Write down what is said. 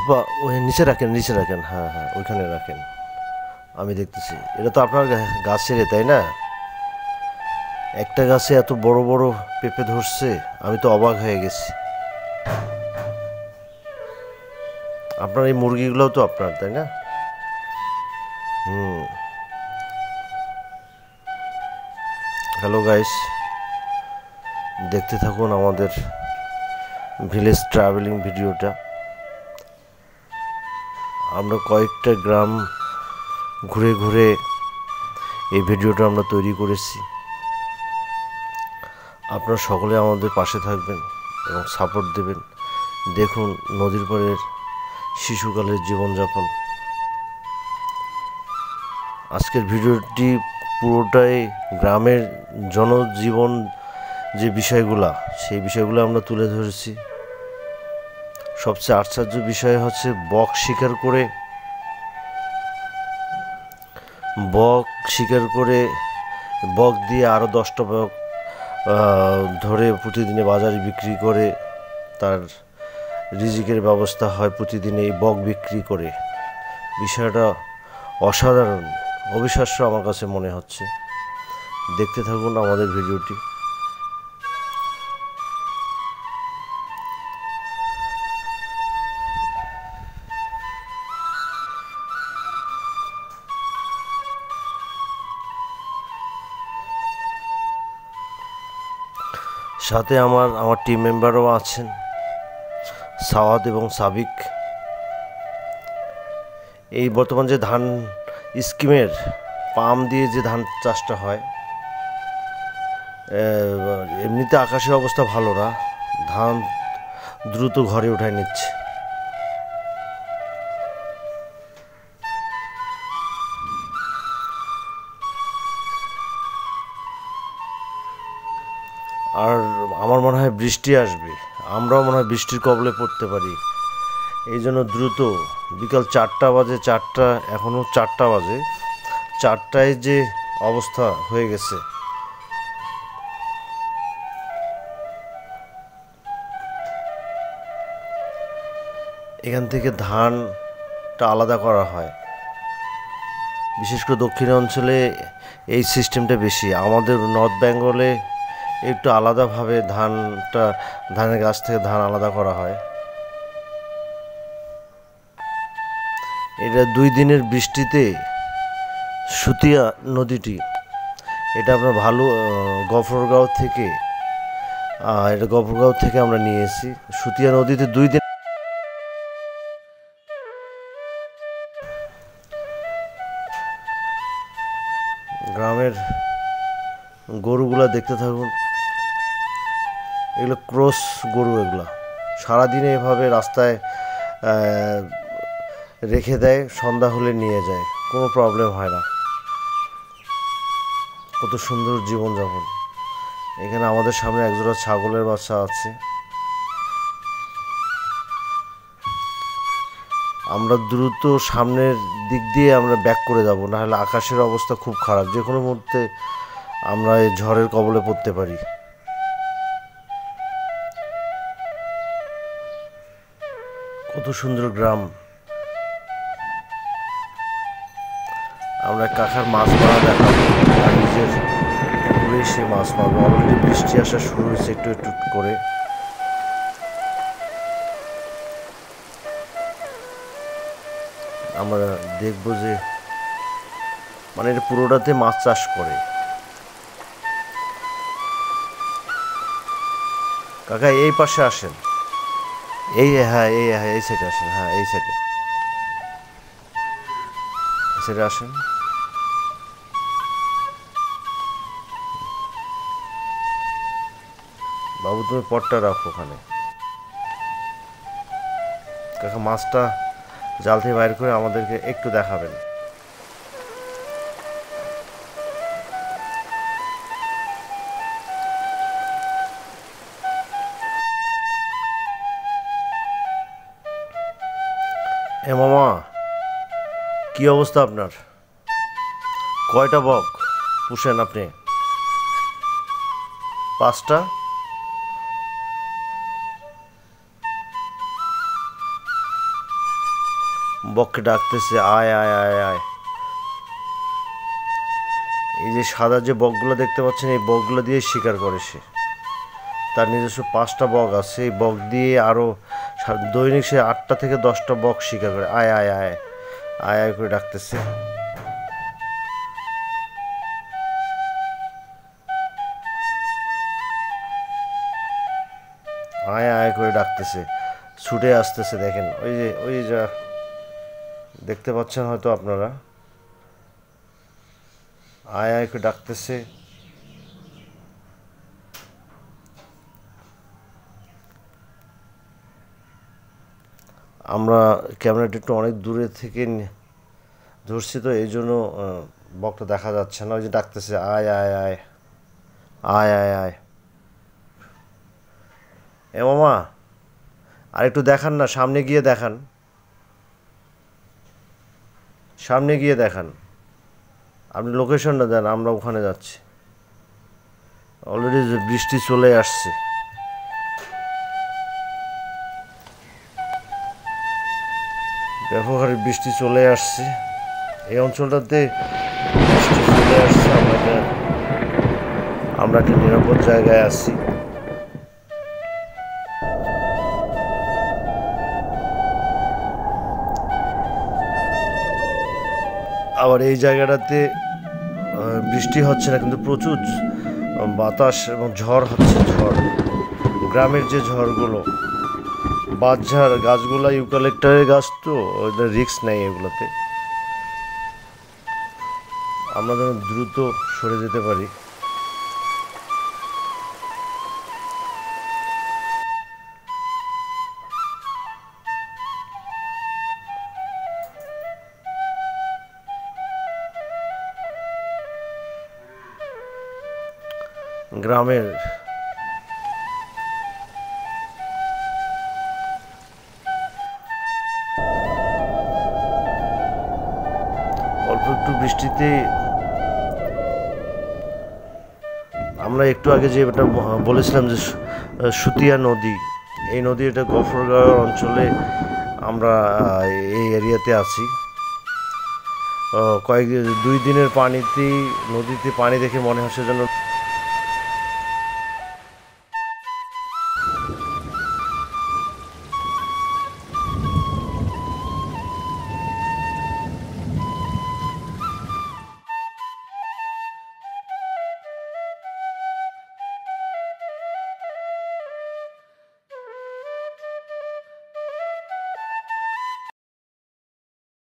বা ওই নিচে রাখেন, নিচে রাখেন, হ্যাঁ হ্যাঁ ওইখানে রাখেন, আমি দেখতেছি। এটা তো আপনার গাছের, তাই না? একটা গাছে এত বড় বড় পেঁপে ধরছে, আমি তো অবাক হয়ে গেছি। আপনার এই মুরগিগুলোও তো আপনার, তাই না? হুম। হ্যালো গাইস, দেখতে থাকুন আমাদের ভিলেজ ট্রাভেলিং ভিডিওটা। আমরা কয়েকটা গ্রাম ঘুরে ঘুরে এই ভিডিওটা আমরা তৈরি করেছি। আপনারা সকলে আমাদের পাশে থাকবেন এবং সাপোর্ট দেবেন। দেখুন নদীর পাড়ের শিশুকালের জীবনযাপন। আজকের ভিডিওটি পুরোটাই গ্রামের জনজীবন, যে বিষয়গুলা, সেই বিষয়গুলো আমরা তুলে ধরেছি। সবচেয়ে আশ্চর্য বিষয় হচ্ছে বক শিকার করে বক দিয়ে আরও 10টা বক ধরে প্রতিদিনে বাজারে বিক্রি করে তার রিজিকের ব্যবস্থা হয় প্রতিদিন এই বক বিক্রি করে। বিষয়টা অসাধারণ, অবিশ্বাস্য আমার কাছে মনে হচ্ছে। দেখতে থাকুন আমাদের ভিডিওটি। সাথে আমার টিম মেম্বারও আছেন, সাওয়াদ এবং সাবিক। এই বর্তমান যে ধান স্কিমের পাম দিয়ে যে ধান চাষটা হয়, এমনিতে আকাশের অবস্থা ভালো না, ধান দ্রুত ঘরে উঠায় নিচ্ছে। আর আমার মনে হয় বৃষ্টি আসবে, আমরাও মনে হয় বৃষ্টির কবলে পড়তে পারি। এই জন্য দ্রুত বিকাল 4টা বাজে, এখনও 4টা বাজে, 4টায় যে অবস্থা হয়ে গেছে, এখান থেকে ধানটা আলাদা করা হয়। বিশেষ করে দক্ষিণ অঞ্চলে এই সিস্টেমটা বেশি। আমাদের নর্থ বেঙ্গলে একটু আলাদাভাবে ধানের গাছ থেকে ধান আলাদা করা হয়। এটা 2 দিনের বৃষ্টিতে সুতিয়া নদীটি, এটা আপনার গফরগাঁও থেকে আমরা নিয়ে এসেছি। সুতিয়া নদীতে 2 দিন গ্রামের গরুগুলা দেখতে থাকুন। এগুলো ক্রস গরু, এগুলা সারাদিনে এভাবে রাস্তায় রেখে দেয়, সন্ধ্যা হলে নিয়ে যায়, কোনো প্রবলেম হয় না। কত সুন্দর জীবনযাপন। এখানে আমাদের সামনে একজোড়া ছাগলের বাচ্চা আছে। আমরা দ্রুত সামনের দিক দিয়ে আমরা ব্যাক করে যাব, নাহলে আকাশের অবস্থা খুব খারাপ, যে কোনো মুহূর্তে আমরা এই ঝড়ের কবলে পড়তে পারি। কত সুন্দর গ্রাম। আমরা কাকার মাছ মারা দেখাবো, আর নিজের পুকুরে সে মাছ মারবো। অলরেডি বৃষ্টি আসা শুরু হয়েছে একটু একটু করে। আমরা দেখবো যে মানে এটা পুরোটাতে মাছ চাষ করে। কাকা এই পাশে আসেন, এই সাইডে আসেন, হ্যাঁ এই সাইডে আসেন। বাবু তুমি পটটা রাখো ওখানে। কাকা মাছটা জাল থেকে বাইর করে আমাদেরকে একটু দেখাবেন। এ মামা, কি অবস্থা আপনার? কয়টা বক পুষেন আপনি? 5টা? বককে ডাকতেছে, আয় আয় আয় আয়। এই যে সাদা যে বকগুলো দেখতে পাচ্ছেন, এই বকগুলো দিয়ে শিকার করে সে। তার নিজস্ব 5টা বক আছে। এই বক দিয়ে আরও দৈনিক সে 8টা থেকে 10টা বক শিকার করে। আয় আয় আয় আয় আয় করে ডাকতেছে। আয় আয় করে ডাকতেছে, ছুটে আসতেছে। দেখেন ওই যে যা দেখতে পাচ্ছেন হয়তো আপনারা, আয় আয় করে ডাকতেছে। আমরা ক্যামেরাটা একটু অনেক দূরে থেকে ধরছি, তো এই জন্য বকটা দেখা যাচ্ছে না। ওই যে ডাকতেছে, আয় আয় আয় আয় আয় আয়। এ মামা, আর একটু দেখান না, সামনে গিয়ে দেখান, সামনে গিয়ে দেখান। আপনি লোকেশনটা দেন, আমরা ওখানে যাচ্ছি। অলরেডি বৃষ্টি চলে আসছে। ব্যাপক হারে বৃষ্টি চলে আসছে এই অঞ্চলটাতে। বৃষ্টি চলে আসছে, আমরা একটা নিরাপদ জায়গায় আছি। আবার এই জায়গাটাতে বৃষ্টি হচ্ছে না, কিন্তু প্রচুর বাতাস এবং ঝড় হচ্ছে। ঝড়, গ্রামের যে ঝড়গুলো, বাঁশঝাড় গাছগুলো ইউক্যালিপটাসের গাছ, তো ওদের রিস্ক নেই এগুলোতে। আমরা যেন দ্রুত সরে যেতে পারি। গ্রামের অল্প একটু বৃষ্টিতে আমরা একটু আগে যে এটা বলেছিলাম যে সুতিয়া নদী, এই নদী, এটা গফরগাঁও অঞ্চলে আমরা এই এরিয়াতে আছি। কয়েক 2 দিনের পানিতেই নদীতে পানি দেখে মনে হচ্ছে যেন